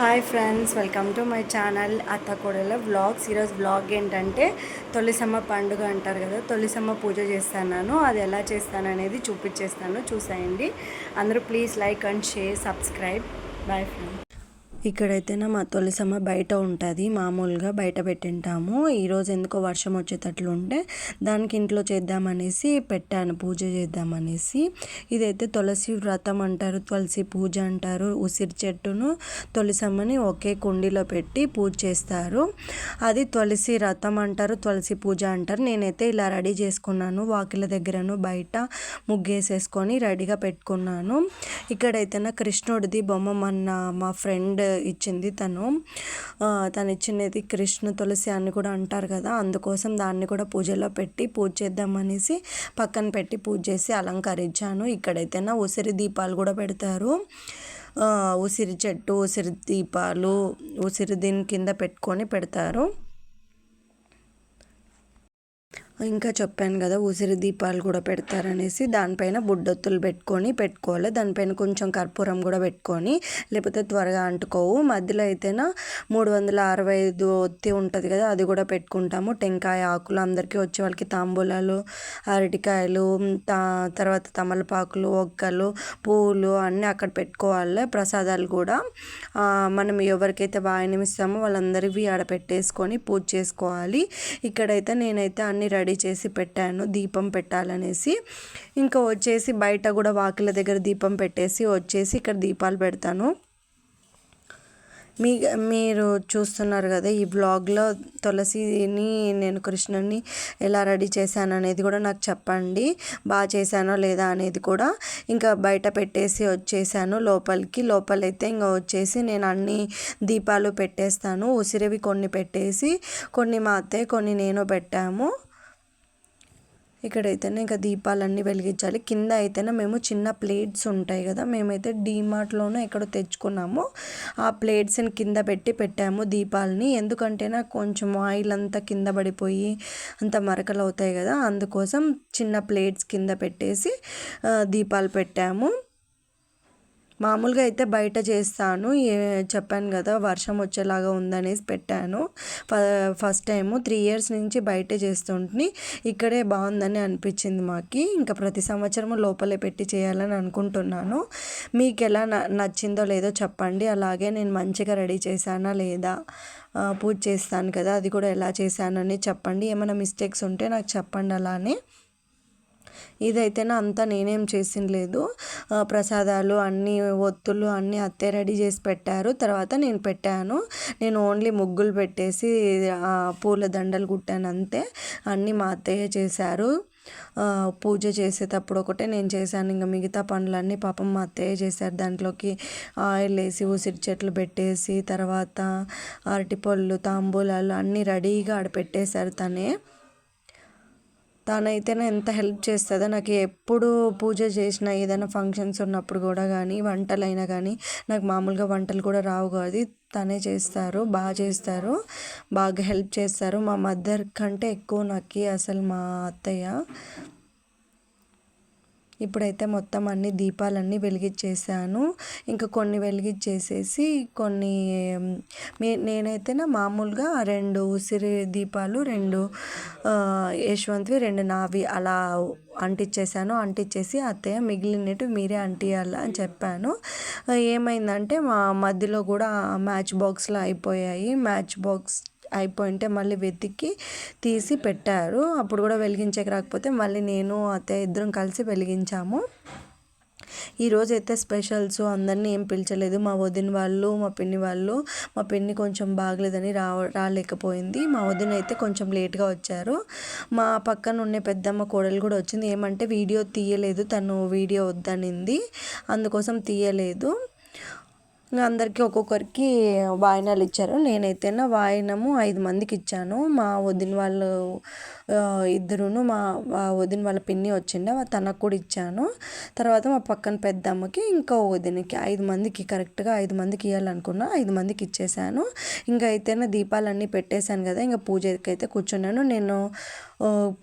Hi friends, welcome to my channel అత్తకోడల vlogs. ఈరోజు vlog ఏంటంటే తొలిసమ్మ పండుగ అంటారు కదా, తొలిసమ్మ పూజ చేస్తాను. అది ఎలా చేస్తాను అనేది చూపించేస్తాను, చూసేయండి. అందరూ please like and share, subscribe. Bye friends. ఇక్కడైతే మా తొలిసమ్మ బయట ఉంటుంది, మామూలుగా బయట పెట్టింటాము. ఈరోజు ఎందుకో వర్షం వచ్చేటట్లు ఉంటే దానికి ఇంట్లో చేద్దామనేసి పెట్టాను, పూజ చేద్దామనేసి. ఇదైతే తులసి వ్రతం అంటారు, తులసి పూజ అంటారు. ఉసిరి చెట్టును తొలిసమ్మని ఒకే కుండీలో పెట్టి పూజ చేస్తారు. అది తులసి వ్రతం అంటారు, తులసి పూజ అంటారు. నేనైతే ఇలా రెడీ చేసుకున్నాను, వాకిల దగ్గరను బయట ముగ్గేసేసుకొని రెడీగా పెట్టుకున్నాను. ఇక్కడైతే నా కృష్ణుడిది బొమ్మ మా ఫ్రెండ్ ఇచ్చింది. తను ఇచ్చినది కృష్ణ తులసి అని కూడా అంటారు కదా, అందుకోసం దాన్ని కూడా పూజలో పెట్టి పూజ చేద్దామనేసి పక్కన పెట్టి పూజ చేసి అలంకరించాను. ఇక్కడైతే ఉసిరి దీపాలు కూడా పెడతారు. ఉసిరి చెట్టు, ఉసిరి దీపాలు, ఉసిరి దీని కింద పెట్టుకొని పెడతారు. ఇంకా చెప్పాను కదా, ఉసిరి దీపాలు కూడా పెడతారనేసి. దానిపైన బుడ్డొత్తులు పెట్టుకోవాలి. దానిపైన కొంచెం కర్పూరం కూడా పెట్టుకొని, లేకపోతే త్వరగా అంటుకోవు. మధ్యలో అయితేనా 365 ఒత్తి ఉంటుంది కదా, అది కూడా పెట్టుకుంటాము. టెంకాయ ఆకులు, అందరికీ వచ్చే వాళ్ళకి తాంబూలాలు, అరటికాయలు, తర్వాత తమలపాకులు, ఒక్కలు, పువ్వులు అన్నీ అక్కడ పెట్టుకోవాలి. ప్రసాదాలు కూడా మనం ఎవరికైతే వాయినం ఇస్తామో వాళ్ళందరివి ఆడ పెట్టేసుకొని పూజ చేసుకోవాలి. ఇక్కడైతే నేనైతే అన్ని రెడీ చేసి పెట్టాను, దీపం పెట్టాలనేసి. ఇంకా వచ్చేసి బయట కూడా వాకిల దగ్గర దీపం పెట్టేసి వచ్చేసి ఇక్కడ దీపాలు పెడతాను. మీరు చూస్తున్నారు కదా ఈ వ్లాగ్లో తులసిని, నేను కృష్ణుని ఎలా రెడీ చేశాను అనేది కూడా నాకు చెప్పండి, బాగా చేశానో లేదా అనేది కూడా. ఇంకా బయట పెట్టేసి వచ్చేసాను లోపలైతే ఇంకా వచ్చేసి నేను అన్ని దీపాలు పెట్టేస్తాను. ఉసిరివి కొన్ని పెట్టేసి, కొన్ని మా అత్తయ్య, కొన్ని నేను పెట్టాము. ఇక్కడైతేనే ఇంకా దీపాలన్నీ వెలిగించాలి. కింద అయితేనే మేము చిన్న ప్లేట్స్ ఉంటాయి కదా, మేమైతే డీమార్ట్లోనే ఎక్కడో తెచ్చుకున్నాము. ఆ ప్లేట్స్ని కింద పెట్టాము దీపాలని. ఎందుకంటే నాకు కొంచెం ఆయిల్ అంతా కింద పడిపోయి అంత మరకలు అవుతాయి కదా, అందుకోసం చిన్న ప్లేట్స్ కింద పెట్టేసి దీపాలు పెట్టాము. మామూలుగా అయితే బయట చేస్తాను, చెప్పాను కదా వర్షం వచ్చేలాగా ఉందనేసి పెట్టాను. ఫస్ట్ టైము 3 years నుంచి బయటే చేస్తుంటే ఇక్కడే బాగుందని అనిపించింది మాకు. ఇంకా ప్రతి సంవత్సరము లోపలే పెట్టి చేయాలని అనుకుంటున్నాను. మీకు ఎలా నచ్చిందో లేదో చెప్పండి. అలాగే నేను మంచిగా రెడీ చేశానా లేదా, పూజ చేస్తాను కదా అది కూడా ఎలా చేశానని చెప్పండి. ఏమైనా మిస్టేక్స్ ఉంటే నాకు చెప్పండి. అలానే ఇదైతేనే అంతా నేనేం చేసిన లేదు, ప్రసాదాలు అన్నీ, ఒత్తులు అన్నీ అత్తే రెడీ చేసి పెట్టారు. తర్వాత నేను పెట్టాను. నేను ఓన్లీ ముగ్గులు పెట్టేసి పూల దండలు కుట్టాను అంతే. అన్నీ మా అత్తయ్య చేశారు. పూజ చేసేటప్పుడు ఒకటే నేను చేశాను, ఇంకా మిగతా పనులన్నీ పాపం మా అత్తయ్య చేశారు. దాంట్లోకి ఆయిల్ వేసి ఉసిరి చెట్లు పెట్టేసి, తర్వాత అరటిపళ్ళు, తాంబూలాలు అన్నీ రెడీగా ఆడ పెట్టేశారు తనే. తనైతేనే ఎంత హెల్ప్ చేస్తుందో నాకు. ఎప్పుడు పూజ చేసిన, ఏదైనా ఫంక్షన్స్ ఉన్నప్పుడు కూడా కానీ, వంటలైనా కానీ, నాకు మామూలుగా వంటలు కూడా రావు కాదు, తనే చేస్తారు, బాగా చేస్తారు, బాగా హెల్ప్ చేస్తారు. మా మదర్ కంటే ఎక్కువ నాకు అసలు మా అత్తయ్య. ఇప్పుడైతే మొత్తం అన్ని దీపాలన్నీ వెలిగించేసాను. ఇంకా కొన్ని వెలిగించేసేసి కొన్ని నేనైతే మామూలుగా 2 ఉసిరి దీపాలు, 2 యశ్వంత్వి, 2 నావి అలా అంటించేసి అత్తయ్య మిగిలినట్టు మీరే అంటియాలి అని చెప్పాను. ఏమైందంటే మా మధ్యలో కూడా మ్యాచ్ బాక్స్లో అయిపోయాయి. మ్యాచ్ బాక్స్ అయిపోయింటే మళ్ళీ వెతికి తీసి పెట్టారు. అప్పుడు కూడా వెలిగించక రాకపోతే మళ్ళీ నేను అత్తయ్య ఇద్దరం కలిసి వెలిగించాము. ఈరోజు అయితే స్పెషల్స్ అందరినీ ఏం పిలిచలేదు. మా వదిన వాళ్ళు, మా పిన్ని వాళ్ళు. మా పిన్ని కొంచెం బాగలేదని రాలేకపోయింది. మా వదిన అయితే కొంచెం లేట్గా వచ్చారు. మా పక్కన ఉండే పెద్దమ్మ కోడలు కూడా వచ్చింది. ఏమంటే వీడియో తీయలేదు, తను వీడియో వద్దనింది, అందుకోసం తీయలేదు. ఇంకా అందరికీ ఒక్కొక్కరికి వాయినాలు ఇచ్చారు. నేనైతే వాయినము 5 మందికి ఇచ్చాను. మా వదిన వాళ్ళు ఇద్దరును, మా వదిన వాళ్ళ పిన్ని వచ్చిండే, తనకు కూడా ఇచ్చాను. తర్వాత మా పక్కన పెద్దమ్మకి, ఇంకో వదినకి, 5 మందికి, కరెక్ట్గా 5 మందికి ఇవ్వాలనుకున్నా, 5 మందికి ఇచ్చేసాను. ఇంకా అయితేనే దీపాలన్నీ పెట్టేశాను కదా, ఇంకా పూజకైతే కూర్చున్నాను. నేను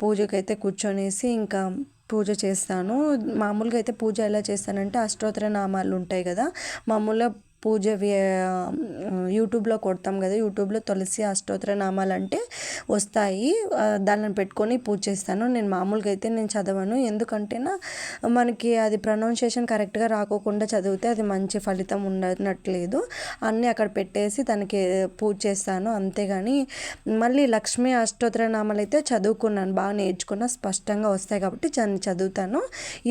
పూజకైతే కూర్చొనేసి ఇంకా పూజ చేస్తాను. మామూలుగా అయితే పూజ ఎలా చేస్తానంటే అష్టోత్తర నామాలు ఉంటాయి కదా, మామూలుగా పూజ యూట్యూబ్లో కొడతాం కదా, యూట్యూబ్లో తులసి అష్టోత్తర నామాలు అంటే వస్తాయి, దాన్ని పెట్టుకొని పూజ చేస్తాను. నేను మామూలుగా అయితే నేను చదవను, ఎందుకంటేనా మనకి అది ప్రొనౌన్సియేషన్ కరెక్ట్గా రాకోకుండా చదివితే అది మంచి ఫలితం ఉండనట్లేదు. అన్నీ అక్కడ పెట్టేసి తనకి పూజ చేస్తాను. అంతేగాని మళ్ళీ లక్ష్మీ అష్టోత్తర నామాలు అయితే చదువుకున్నాను, బాగా నేర్చుకున్న, స్పష్టంగా వస్తాయి కాబట్టి చదువుతాను.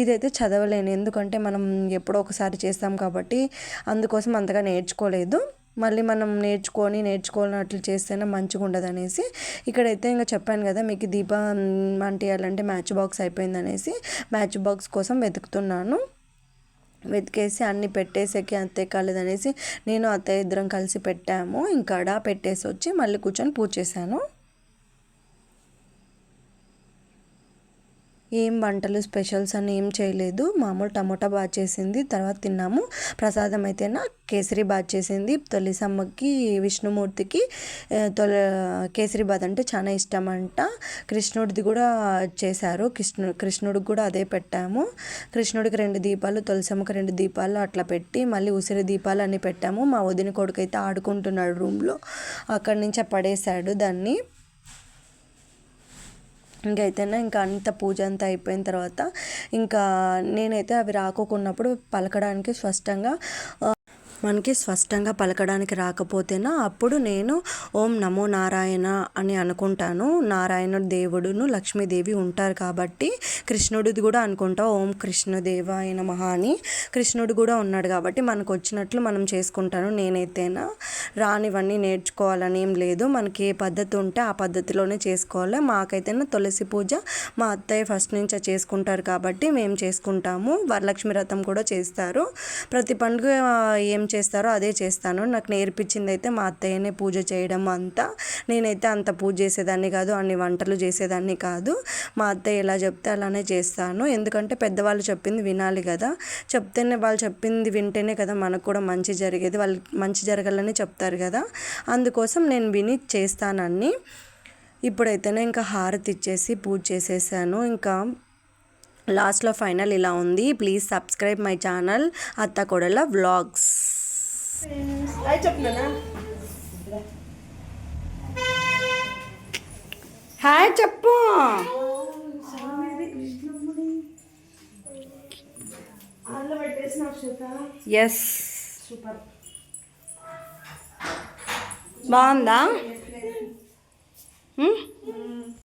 ఇదైతే చదవలేను, ఎందుకంటే మనం ఎప్పుడో ఒకసారి చేస్తాం కాబట్టి అందుకోసం అంతగా నేర్చుకోలేదు. మళ్ళీ మనం నేర్చుకోనట్లు చేస్తేనే మంచిగా ఉండదు అనేసి ఇక్కడైతే ఇంకా చెప్పాను కదా మీకు దీపం అంటియాలంటే మ్యాచ్ బాక్స్ అయిపోయిందనేసి మ్యాచ్ బాక్స్ కోసం వెతికేసి అన్నీ పెట్టేసేకి అత్తయ్య కాలేదనేసి నేను అత్తయ్య ఇద్దరం కలిసి పెట్టాము. ఇంకా పెట్టేసి వచ్చి మళ్ళీ కూర్చొని పూజ చేశాను. ఏం వంటలు స్పెషల్స్ అని ఏం చేయలేదు, మామూలు టమోటా బాత్ చేసింది, తర్వాత తిన్నాము. ప్రసాదం అయితేనా కేసరి బాత్ చేసింది. తులసమ్మకి విష్ణుమూర్తికి కేసరి బాత్ అంటే చాలా ఇష్టం అంట. కృష్ణుడిది కూడా చేశారు, కృష్ణుడికి కూడా అదే పెట్టాము. కృష్ణుడికి 2 దీపాలు, తులసమ్మకి 2 దీపాలు అట్లా పెట్టి మళ్ళీ ఉసిరి దీపాలు అన్నీ పెట్టాము. మా వదిన కొడుకు అయితే ఆడుకుంటున్నాడు రూమ్లో, అక్కడి నుంచి పడేశాడు దాన్ని. ఇంకా అంత పూజ అంతా అయిపోయిన తర్వాత ఇంకా నేనైతే అవి రాకోకున్నప్పుడు పలకడానికి మనకి స్పష్టంగా పలకడానికి రాకపోతేనా అప్పుడు నేను ఓం నమో నారాయణ అని అనుకుంటాను. నారాయణుడు దేవుడును లక్ష్మీదేవి ఉంటారు కాబట్టి కృష్ణుడిది కూడా అనుకుంటా, ఓం కృష్ణదేవాయ నమః అని. కృష్ణుడు కూడా ఉన్నాడు కాబట్టి మనకు వచ్చినట్లు మనం చేసుకుంటాను. నేనైతేనా రానివన్నీ నేర్చుకోవాలని ఏం లేదు, మనకి ఏ పద్ధతి ఉంటే ఆ పద్ధతిలోనే చేసుకోవాలి. మాకైతేనా తులసి పూజ మా అత్తయ్య ఫస్ట్ నుంచి చేసుకుంటారు కాబట్టి మేము చేసుకుంటాము. వరలక్ష్మి వ్రతం కూడా చేస్తారు. ప్రతి పండుగ ఏం చేస్తారో అదే చేస్తాను. నాకు నేర్పించింది అయితే మా అత్తయ్యనే పూజ చేయడం అంతా. నేనైతే అంత పూజ చేసేదాన్ని కాదు, అన్ని వంటలు చేసేదాన్ని కాదు. మా అత్తయ్య ఎలా చెప్తే అలానే చేస్తాను, ఎందుకంటే పెద్దవాళ్ళు చెప్పింది వినాలి కదా. వాళ్ళు చెప్పింది వింటేనే కదా మనకు కూడా మంచి జరిగేది, వాళ్ళు మంచి జరగాలని చెప్తారు కదా, అందుకోసం నేను విని చేస్తానని. ఇప్పుడైతేనే ఇంకా హారతి ఇచ్చేసి పూజ చేసేసాను. ఇంకా లాస్ట్లో ఫైనల్ ఇలా ఉంది. ప్లీజ్ సబ్స్క్రైబ్ మై ఛానల్ అత్త కోడళ్ళ వ్లాగ్స్. హాయ్ చెప్పు. ఎస్, బాగుందా?